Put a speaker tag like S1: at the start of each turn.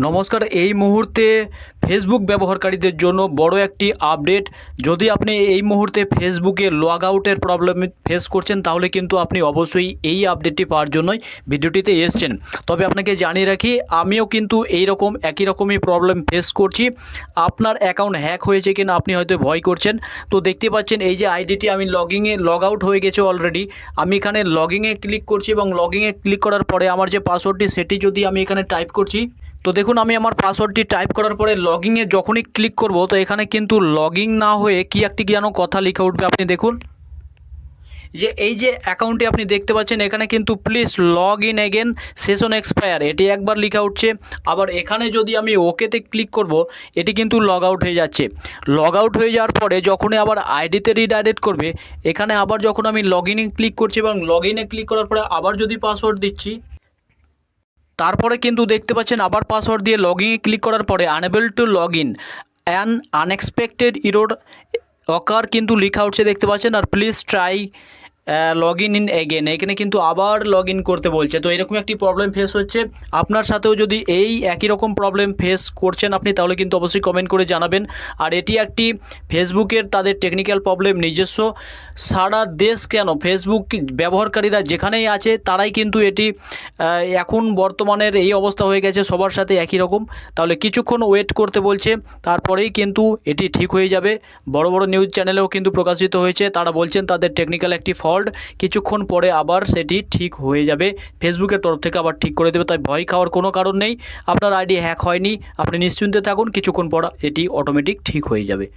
S1: নমস্কার। এই মুহূর্তে ফেসবুক ব্যবহারকারীদের জন্য বড় একটি আপডেট। যদি আপনি এই মুহূর্তে ফেসবুকে লগ আউটের প্রবলেম ফেস করছেন তাহলে কিন্তু আপনি অবশ্যই এই আপডেটটি পাওয়ার জন্যই ভিডিওটিতে এসেছেন। তবে আপনাকে জানিয়ে রাখি, আমিও কিন্তু একই রকমই প্রবলেম ফেস করছি। আপনার অ্যাকাউন্ট হ্যাক হয়েছে কিনা আপনি হয়তো ভয় করছেন। তো দেখতে পাচ্ছেন এই যে আইডিটি আমি লগ আউট হয়ে গেছে অলরেডি। আমি এখানে লগইনে ক্লিক করছি এবং লগইনে ক্লিক করার পরে আমার যে পাসওয়ার্ডটি সেটি যদি আমি এখানে টাইপ করছি, তো দেখুন আমি আমার পাসওয়ার্ডটি টাইপ করার পরে লগইনে যখনই ক্লিক করব তো এখানে কিন্তু লগইন না হয়ে কি একটি যেন কথা লিখে উঠবে। আপনি দেখুন যে এই যে অ্যাকাউন্টে আপনি দেখতে পাচ্ছেন এখানে কিন্তু please log in again, session expire, এটি একবার লেখা উঠছে। আবার এখানে যদি আমি ওকেতে ক্লিক করব এটি কিন্তু লগ আউট হয়ে যাচ্ছে। লগ আউট হয়ে যাওয়ার পরে যখনই আবার আইডিতে রিডাইরেক্ট করবে, এখানে আবার যখন আমি লগইনে ক্লিক করছি এবং লগইনে ক্লিক করার পরে আবার যদি পাসওয়ার্ড দিচ্ছি, তারপরে কিন্তু দেখতে পাচ্ছেন আবার পাসওয়ার্ড দিয়ে লগইনে ক্লিক করার পরে unable to log in, an unexpected error occur কিন্তু লেখা উঠছে দেখতে পাচ্ছেন। আর please try log in again, এখানে কিন্তু আবার লগ ইন করতে বলছে। তো এরকম একটি প্রবলেম ফেস হচ্ছে। আপনার সাথেও যদি এই একই রকম প্রবলেম ফেস করছেন আপনি, তাহলে কিন্তু অবশ্যই কমেন্ট করে জানাবেন। আর এটি একটি ফেসবুকের তাদের টেকনিক্যাল প্রবলেম নিজস্ব। সারা দেশ কেন, ফেসবুক ব্যবহারকারীরা যেখানেই আছে তারাই কিন্তু এটি এখন বর্তমানের এই অবস্থা হয়ে গেছে, সবার সাথে একই রকম। তাহলে কিছুক্ষণ ওয়েট করতে বলছে, তারপরেই কিন্তু এটি ঠিক হয়ে যাবে। বড় বড় নিউজ চ্যানেলেও কিন্তু প্রকাশিত হয়েছে, তারা বলছেন তাদের টেকনিক্যাল একটি ফল্ট, কিছুক্ষণ পরে আবার সেটি ঠিক হয়ে যাবে। ফেসবুকের তরফ থেকে আবার ঠিক করে দেবে, তাই ভয় খাওয়ার কোনো কারণ নেই। আপনার আইডি হ্যাক হয়নি, আপনি নিশ্চিন্তে থাকুন, কিছুক্ষণ পর এটি অটোমেটিক ঠিক হয়ে যাবে।